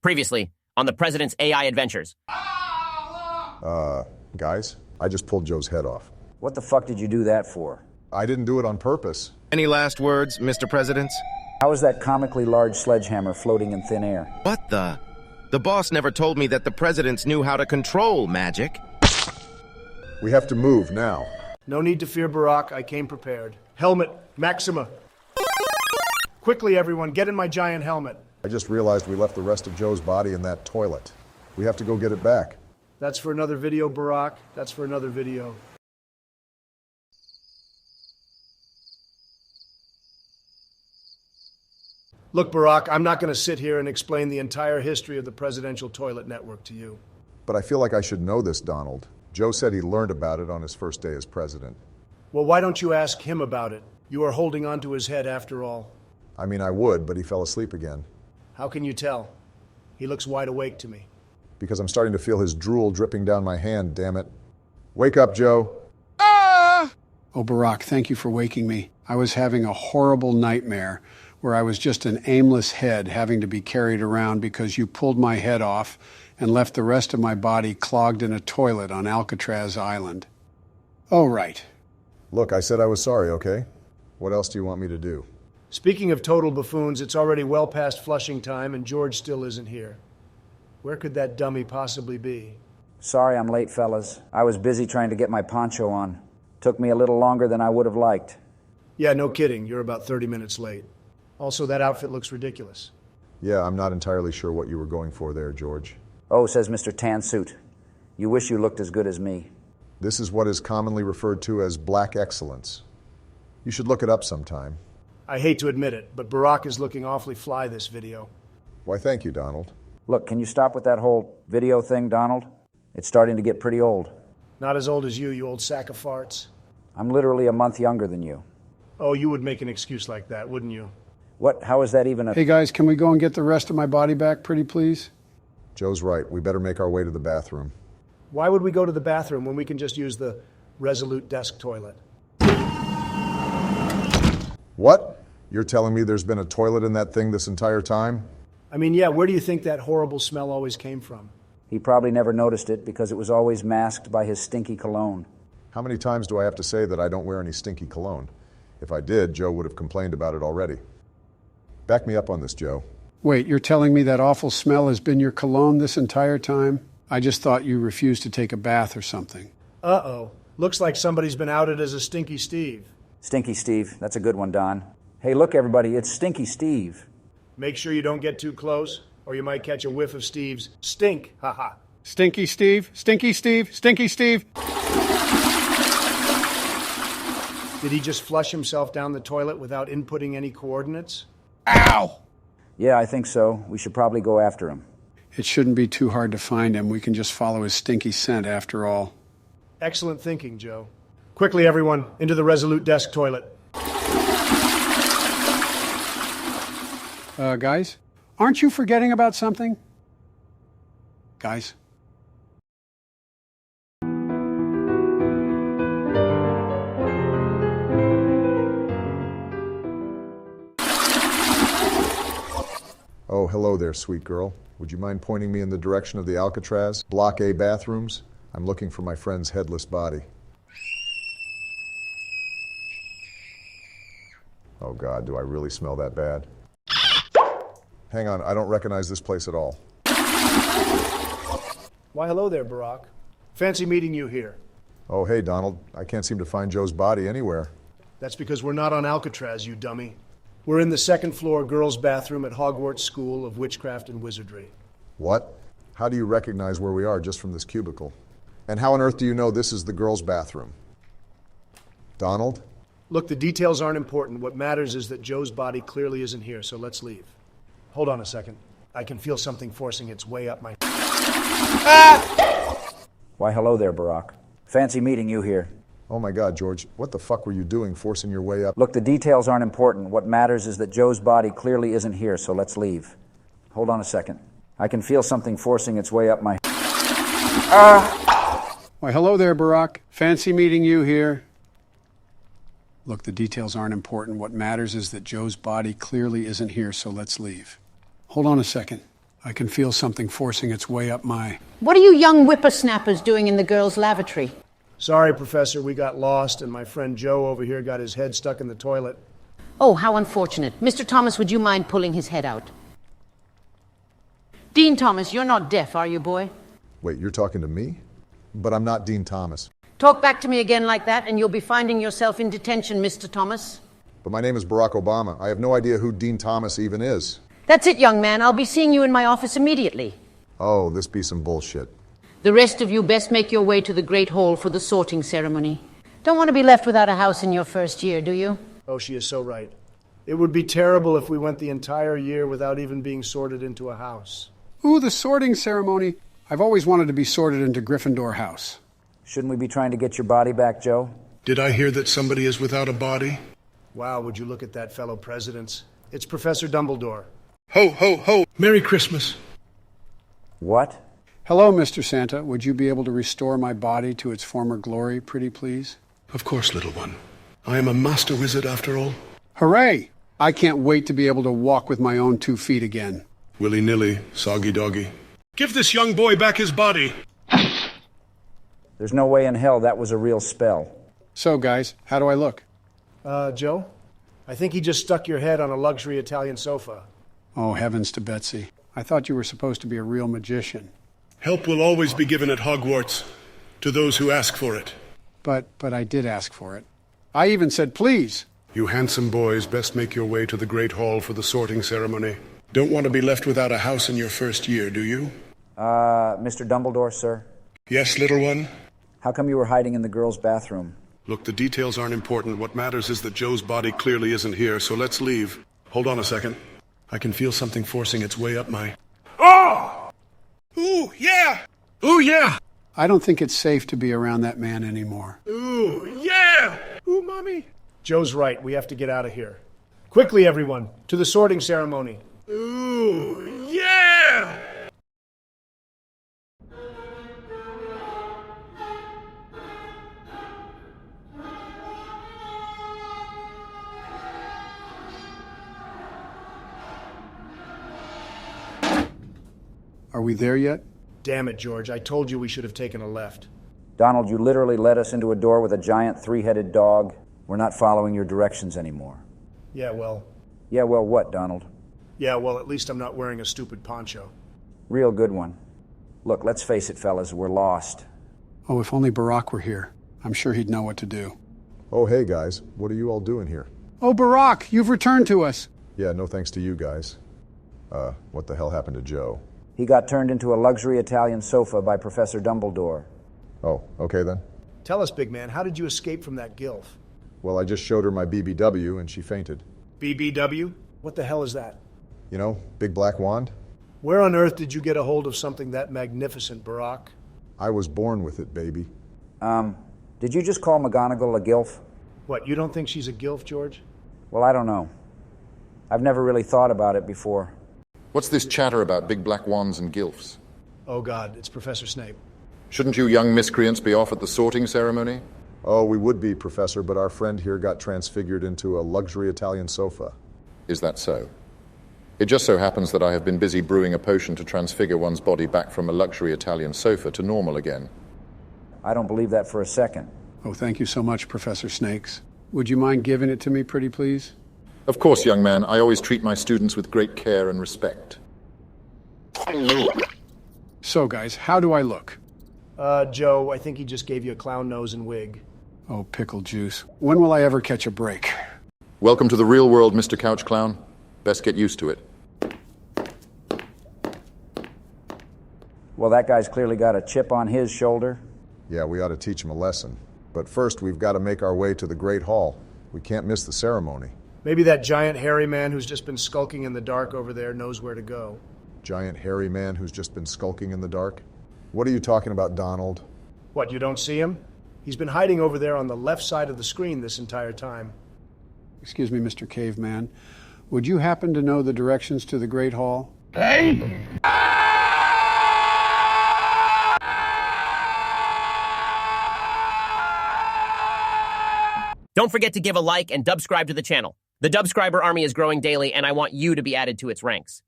Previously, on the President's AI adventures. Guys, I just pulled Joe's head off. What the fuck did you do that for? I didn't do it on purpose. Any last words, Mr. President? How is that comically large sledgehammer floating in thin air? What the? The boss never told me that the presidents knew how to control magic. We have to move now. No need to fear, Barack. I came prepared. Helmet, Maxima. Quickly, everyone, get in my giant helmet. I just realized we left the rest of Joe's body in that toilet. We have to go get it back. That's for another video, Barack. That's for another video. Look, Barack, I'm not going to sit here and explain the entire history of the presidential toilet network to you. But I feel like I should know this, Donald. Joe said he learned about it on his first day as president. Well, why don't you ask him about it? You are holding on to his head after all. I mean, I would, but he fell asleep again. How can you tell? He looks wide awake to me. Because I'm starting to feel his drool dripping down my hand, damn it. Wake up, Joe. Oh, Barack, thank you for waking me. I was having a horrible nightmare where I was just an aimless head having to be carried around because you pulled my head off and left the rest of my body clogged in a toilet on Alcatraz Island. Oh, right. Look, I said I was sorry, okay? What else do you want me to do? Speaking of total buffoons, it's already well past flushing time and George still isn't here. Where could that dummy possibly be? Sorry I'm late, fellas. I was busy trying to get my poncho on. Took me a little longer than I would have liked. Yeah, no kidding. You're about 30 minutes late. Also, that outfit looks ridiculous. Yeah, I'm not entirely sure what you were going for there, George. Oh, says Mr. Tan Suit. You wish you looked as good as me. This is what is commonly referred to as black excellence. You should look it up sometime. I hate to admit it, but Barack is looking awfully fly this video. Why, thank you, Donald. Look, can you stop with that whole video thing, Donald? It's starting to get pretty old. Not as old as you old sack of farts. I'm literally a month younger than you. Oh, you would make an excuse like that, wouldn't you? What? How is that even a... Hey, guys, can we go and get the rest of my body back, pretty please? Joe's right. We better make our way to the bathroom. Why would we go to the bathroom when we can just use the Resolute desk toilet? What? You're telling me there's been a toilet in that thing this entire time? I mean, yeah, where do you think that horrible smell always came from? He probably never noticed it because it was always masked by his stinky cologne. How many times do I have to say that I don't wear any stinky cologne? If I did, Joe would have complained about it already. Back me up on this, Joe. Wait, you're telling me that awful smell has been your cologne this entire time? I just thought you refused to take a bath or something. Uh-oh. Looks like somebody's been outed as a Stinky Steve. Stinky Steve. That's a good one, Don. Hey, look, everybody. It's Stinky Steve. Make sure you don't get too close, or you might catch a whiff of Steve's stink. Haha. Stinky Steve? Stinky Steve? Stinky Steve? Did he just flush himself down the toilet without inputting any coordinates? Ow! Yeah, I think so. We should probably go after him. It shouldn't be too hard to find him. We can just follow his stinky scent after all. Excellent thinking, Joe. Quickly, everyone, into the Resolute desk toilet. Guys, aren't you forgetting about something? Guys? Oh, hello there, sweet girl. Would you mind pointing me in the direction of the Alcatraz? Block A bathrooms? I'm looking for my friend's headless body. Oh God, do I really smell that bad? Hang on, I don't recognize this place at all. Why, hello there, Barack. Fancy meeting you here. Oh, hey, Donald. I can't seem to find Joe's body anywhere. That's because we're not on Alcatraz, you dummy. We're in the second floor girls' bathroom at Hogwarts School of Witchcraft and Wizardry. What? How do you recognize where we are just from this cubicle? And how on earth do you know this is the girls' bathroom? Donald? Look, the details aren't important. What matters is that Joe's body clearly isn't here, so let's leave. Hold on a second. I can feel something forcing its way up my... Why, hello there, Barack. Fancy meeting you here. Oh my God, George, what the fuck were you doing forcing your way up? Look, the details aren't important. What matters is that Joe's body clearly isn't here, so let's leave. Hold on a second. I can feel something forcing its way up my... Why, hello there, Barack. Fancy meeting you here. Look, the details aren't important. What matters is that Joe's body clearly isn't here, so let's leave. Hold on a second. I can feel something forcing its way up my... What are you young whippersnappers doing in the girls' lavatory? Sorry, Professor, we got lost, and my friend Joe over here got his head stuck in the toilet. Oh, how unfortunate. Mr. Thomas, would you mind pulling his head out? Dean Thomas, you're not deaf, are you, boy? Wait, you're talking to me? But I'm not Dean Thomas. Talk back to me again like that, and you'll be finding yourself in detention, Mr. Thomas. But my name is Barack Obama. I have no idea who Dean Thomas even is. That's it, young man. I'll be seeing you in my office immediately. Oh, this be some bullshit. The rest of you best make your way to the Great Hall for the sorting ceremony. Don't want to be left without a house in your first year, do you? Oh, she is so right. It would be terrible if we went the entire year without even being sorted into a house. Ooh, the sorting ceremony. I've always wanted to be sorted into Gryffindor House. Shouldn't we be trying to get your body back, Joe? Did I hear that somebody is without a body? Wow, would you look at that, fellow presidents? It's Professor Dumbledore. Ho, ho, ho! Merry Christmas! What? Hello, Mr. Santa. Would you be able to restore my body to its former glory, pretty please? Of course, little one. I am a master wizard after all. Hooray! I can't wait to be able to walk with my own 2 feet again. Willy-nilly, soggy doggy. Give this young boy back his body! There's no way in hell that was a real spell. So, guys, how do I look? Joe? I think he just stuck your head on a luxury Italian sofa. Oh, heavens to Betsy. I thought you were supposed to be a real magician. Help will always be given at Hogwarts to those who ask for it. But I did ask for it. I even said please. You handsome boys best make your way to the Great Hall for the sorting ceremony. Don't want to be left without a house in your first year, do you? Mr. Dumbledore, sir? Yes, little one? How come you were hiding in the girls' bathroom? Look, the details aren't important. What matters is that Joe's body clearly isn't here, so let's leave. Hold on a second. I can feel something forcing its way up my... Oh! Ooh, yeah! Ooh, yeah! I don't think it's safe to be around that man anymore. Ooh, yeah! Ooh, Mommy! Joe's right. We have to get out of here. Quickly, everyone, to the sorting ceremony. Ooh, yeah! Are we there yet? Damn it, George. I told you we should have taken a left. Donald, you literally led us into a door with a giant 3-headed dog. We're not following your directions anymore. Yeah, well, what, Donald? at least I'm not wearing a stupid poncho. Real good one. Look, let's face it, fellas, we're lost. Oh, if only Barack were here. I'm sure he'd know what to do. Oh, hey, guys. What are you all doing here? Oh, Barack, you've returned to us. Yeah, no thanks to you guys. What the hell happened to Joe? He got turned into a luxury Italian sofa by Professor Dumbledore. Oh, okay then. Tell us, big man, how did you escape from that gilf? Well, I just showed her my BBW and she fainted. BBW? What the hell is that? You know, big black wand? Where on earth did you get a hold of something that magnificent, Barack? I was born with it, baby. Did you just call McGonagall a gilf? What, you don't think she's a gilf, George? Well, I don't know. I've never really thought about it before. What's this chatter about big black wands and gilfs? Oh, God, it's Professor Snape. Shouldn't you young miscreants be off at the sorting ceremony? Oh, we would be, Professor, but our friend here got transfigured into a luxury Italian sofa. Is that so? It just so happens that I have been busy brewing a potion to transfigure one's body back from a luxury Italian sofa to normal again. I don't believe that for a second. Oh, thank you so much, Professor Snakes. Would you mind giving it to me, pretty please? Of course, young man. I always treat my students with great care and respect. So, guys, how do I look? Joe, I think he just gave you a clown nose and wig. Oh, pickle juice. When will I ever catch a break? Welcome to the real world, Mr. Couch Clown. Best get used to it. Well, that guy's clearly got a chip on his shoulder. Yeah, we ought to teach him a lesson. But first, we've got to make our way to the Great Hall. We can't miss the ceremony. Maybe that giant hairy man who's just been skulking in the dark over there knows where to go. Giant hairy man who's just been skulking in the dark? What are you talking about, Donald? What, you don't see him? He's been hiding over there on the left side of the screen this entire time. Excuse me, Mr. Caveman. Would you happen to know the directions to the Great Hall? Don't forget to give a like and subscribe to the channel. The Dubscriber army is growing daily, and I want you to be added to its ranks.